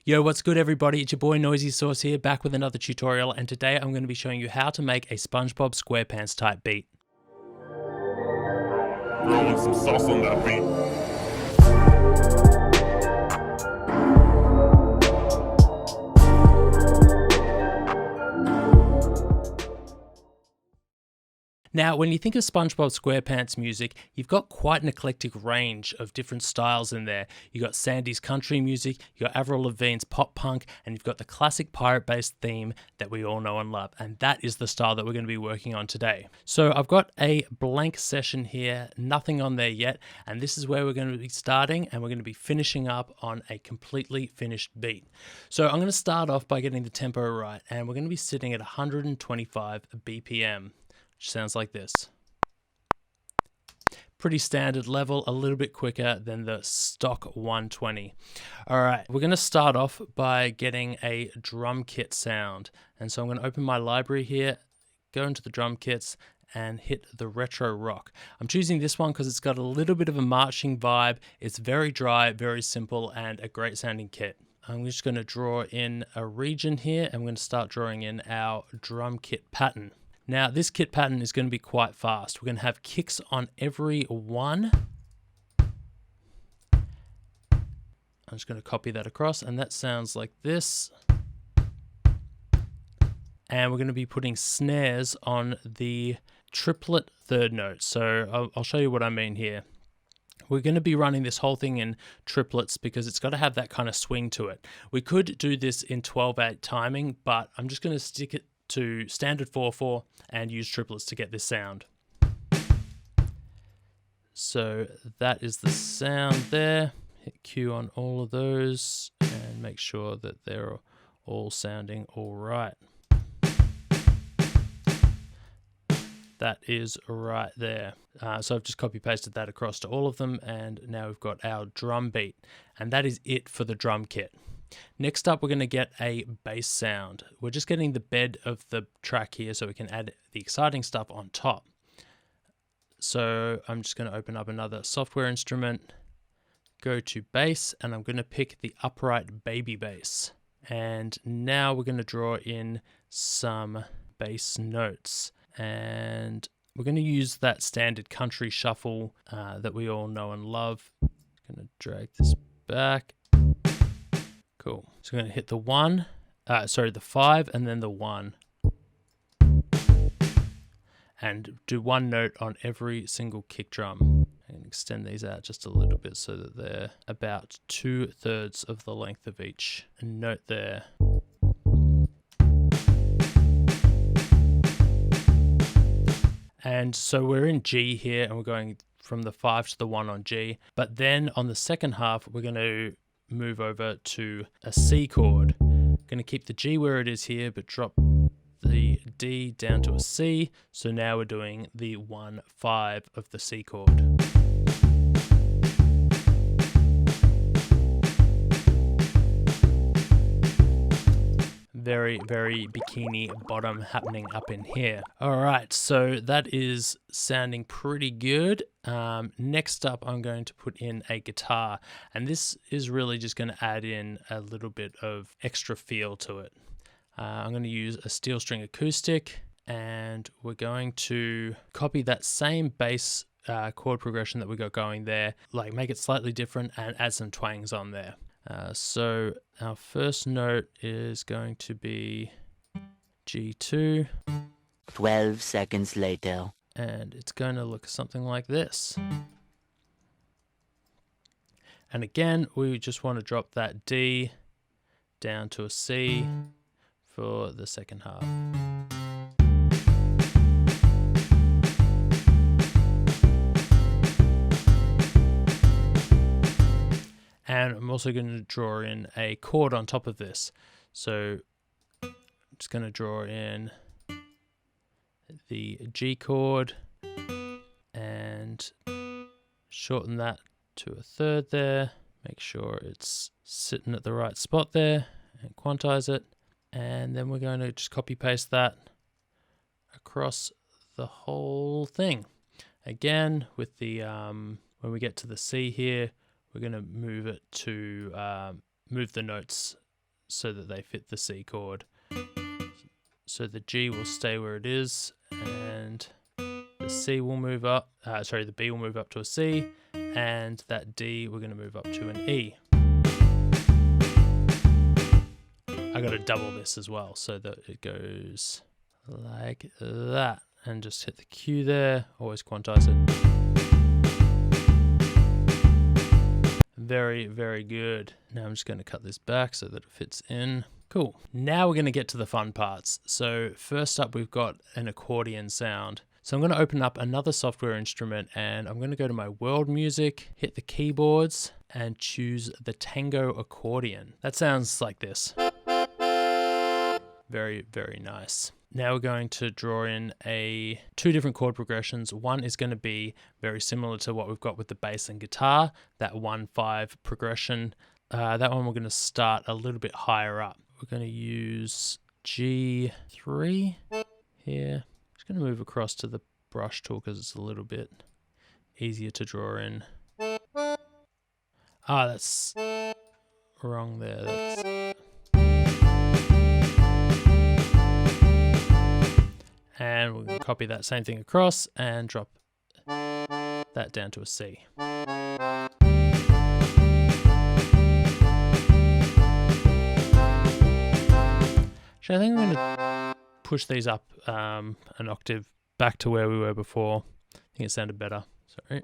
Yo, what's good everybody? It's your boy NoisySauce here, back with another tutorial, and today I'm going to be showing you how to make a Spongebob Squarepants type beat. Throwing some sauce on that beat. Now, when you think of SpongeBob SquarePants music, you've got quite an eclectic range of different styles in there. You've got Sandy's country music, you've got Avril Lavigne's pop punk, and you've got the classic pirate-based theme that we all know and love. And that is the style that we're going to be working on today. So I've got a blank session here, nothing on there yet, and this is where we're going to be starting, and we're going to be finishing up on a completely finished beat. So I'm going to start off by getting the tempo right, and we're going to be sitting at 125 BPM. Which sounds like this. Pretty standard level, a little bit quicker than the stock 120. All right, we're going to start off by getting a drum kit sound. And so I'm going to open my library here, go into the drum kits, and hit the retro rock. I'm choosing this one because it's got a little bit of a marching vibe. It's very dry, very simple, and a great sounding kit. I'm just going to draw in a region here, and I'm going to start drawing in our drum kit pattern. Now, this kit pattern is going to be quite fast. We're going to have kicks on every one. I'm just going to copy that across, and that sounds like this. And we're going to be putting snares on the triplet third note. So I'll show you what I mean here. We're going to be running this whole thing in triplets because it's got to have that kind of swing to it. We could do this in 12/8 timing, but I'm just going to stick it to standard 4/4 and use triplets to get this sound. So that is the sound there. Hit Q on all of those and make sure that they're all sounding all right. That is right there. So I've just copy pasted that across to all of them, and now we've got our drum beat, and that is it for the drum kit. Next up, we're going to get a bass sound. We're just getting the bed of the track here so we can add the exciting stuff on top. So I'm just going to open up another software instrument, go to bass, and I'm going to pick the upright baby bass. And now we're going to draw in some bass notes. And we're going to use that standard country shuffle that we all know and love. I'm going to drag this back. Cool. So we're going to hit the the 5 and then the 1. And do one note on every single kick drum. And extend these out just a little bit so that they're about 2/3 of the length of each note there. And so we're in G here, and we're going from the 5 to the 1 on G. But then on the second half, we're going to move over to a C chord. Going to keep the G where it is here, but drop the D down to a C. So now we're doing the 1/5 of the C chord. Very, very Bikini Bottom happening up in here. All right, so that is sounding pretty good. Next up, I'm going to put in a guitar, and this is really just going to add in a little bit of extra feel to it. I'm going to use a steel string acoustic, and we're going to copy that same bass chord progression that we got going there, like make it slightly different and add some twangs on there. So our first note is going to be G2. 12 seconds later. And it's going to look something like this. And again, we just want to drop that D down to a C for the second half. And I'm also going to draw in a chord on top of this. So I'm just going to draw in the G chord and shorten that to a 1/3 there. Make sure it's sitting at the right spot there and quantize it. And then we're going to just copy paste that across the whole thing. Again, with the when we get to the C here, we're going to move it to move the notes so that they fit the C chord. So the G will stay where it is, and the C will move up, the B will move up to a C, and that D we're going to move up to an E. I got to double this as well so that it goes like that, and just hit the Q there, always quantize it. Very, very good. Now I'm just going to cut this back so that it fits in. Cool. Now we're going to get to the fun parts. So first up, we've got an accordion sound. So I'm going to open up another software instrument, and I'm going to go to my world music, hit the keyboards, and choose the Tango accordion. That sounds like this. Very, very nice. Now we're going to draw in two different chord progressions. One is going to be very similar to what we've got with the bass and guitar, that 1-5 progression. That one we're going to start a little bit higher up. We're going to use G3 here. Just going to move across to the brush tool because it's a little bit easier to draw in. That's wrong there. And we're going to copy that same thing across and drop that down to a C. Actually, I think I'm going to push these up an octave back to where we were before. I think it sounded better. Sorry.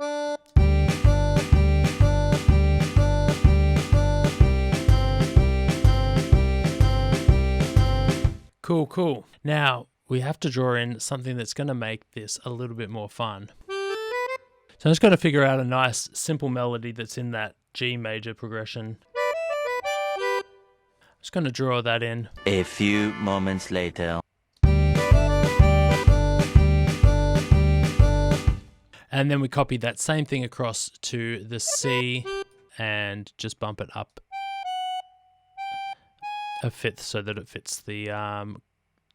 Cool. Now, we have to draw in something that's going to make this a little bit more fun. So I'm just going to figure out a nice, simple melody that's in that G major progression. I'm just going to draw that in. A few moments later. And then we copy that same thing across to the C and just bump it up a fifth so that it fits the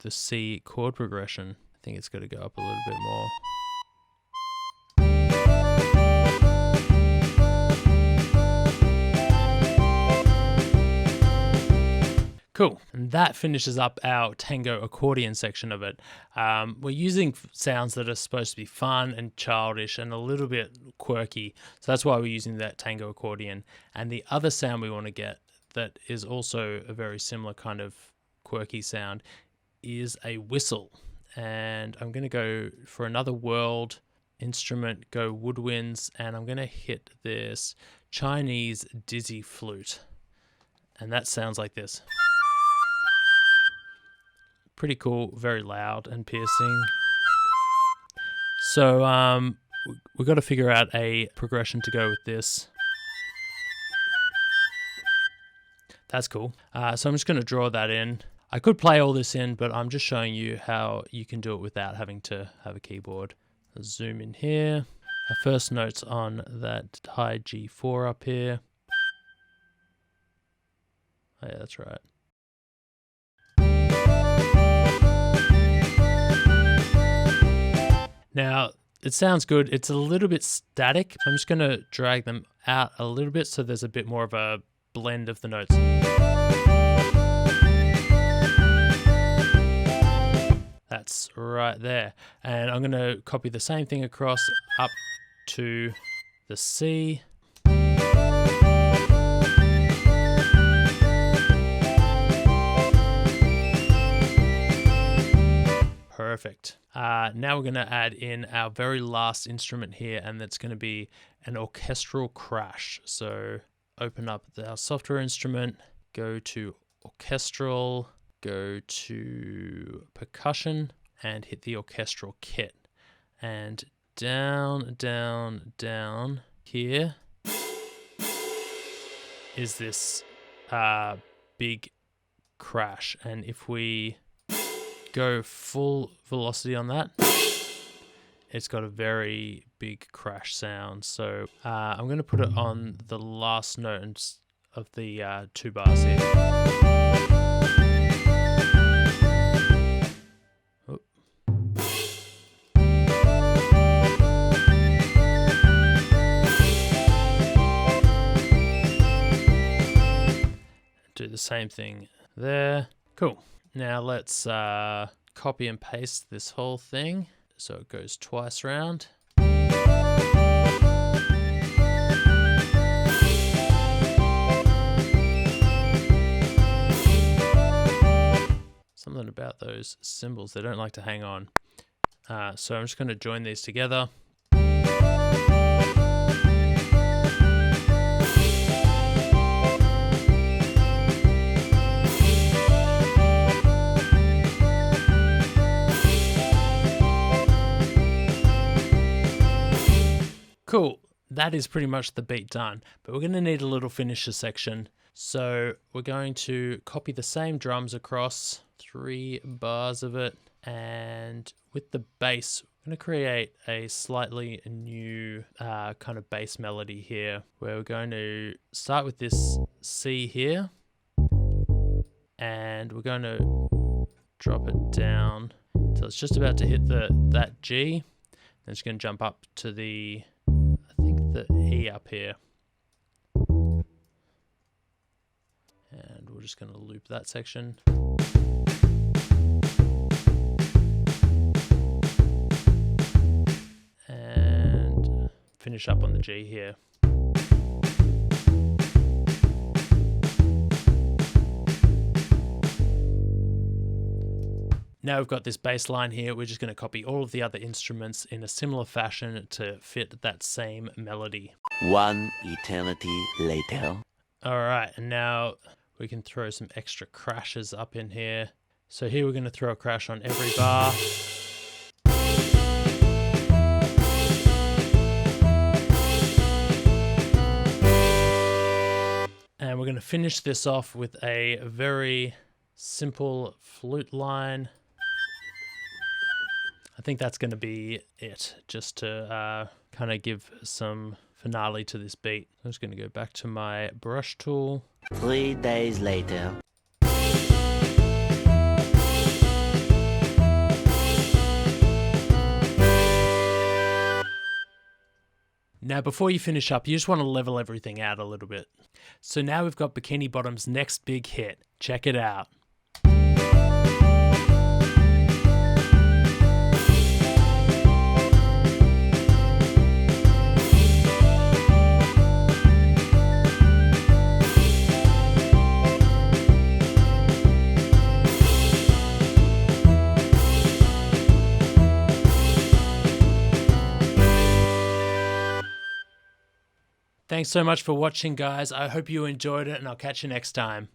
C chord progression. I think it's got to go up a little bit more. Cool. And that finishes up our tango accordion section of it. We're using sounds that are supposed to be fun and childish and a little bit quirky. So that's why we're using that tango accordion. And the other sound we want to get that is also a very similar kind of quirky sound is a whistle. And I'm going to go for another world instrument, go woodwinds, and I'm going to hit this Chinese dizzy flute. And that sounds like this. Pretty cool, very loud and piercing. So we've got to figure out a progression to go with this. That's cool. So I'm just going to draw that in. I could play all this in, but I'm just showing you how you can do it without having to have a keyboard. Let's zoom in here. Our first note's on that high G4 up here. Oh yeah, that's right. Now, it sounds good. It's a little bit static. So I'm just going to drag them out a little bit so there's a bit more of a blend of the notes. That's right there. And I'm going to copy the same thing across up to the C. Perfect. Now we're going to add in our very last instrument here, and that's going to be an orchestral crash. So open up our software instrument, go to orchestral, go to percussion, and hit the orchestral kit. And down, down, down here is this big crash. And if we go full velocity on that, it's got a very big crash sound. So I'm going to put it on the last note of the 2 bars here. Oop. Do the same thing there. Cool. Now let's copy and paste this whole thing so it goes twice round. Something about those symbols, they don't like to hang on. So I'm just going to join these together. Cool, that is pretty much the beat done, but we're going to need a little finisher section. So we're going to copy the same drums across 3 bars of it, and with the bass, I'm going to create a slightly new kind of bass melody here, where we're going to start with this C here, and we're going to drop it down till it's just about to hit that G. Then it's going to jump up to the E up here. And we're just going to loop that section. And finish up on the G here. Now we've got this bass line here, we're just going to copy all of the other instruments in a similar fashion to fit that same melody. 1 eternity later. Alright, and now we can throw some extra crashes up in here. So here we're going to throw a crash on every bar. And we're going to finish this off with a very simple flute line. I think that's going to be it, just to kind of give some finale to this beat. I'm just going to go back to my brush tool. 3 days later. Now, before you finish up, you just want to level everything out a little bit. So now we've got Bikini Bottom's next big hit. Check it out. Thanks so much for watching, guys. I hope you enjoyed it, and I'll catch you next time.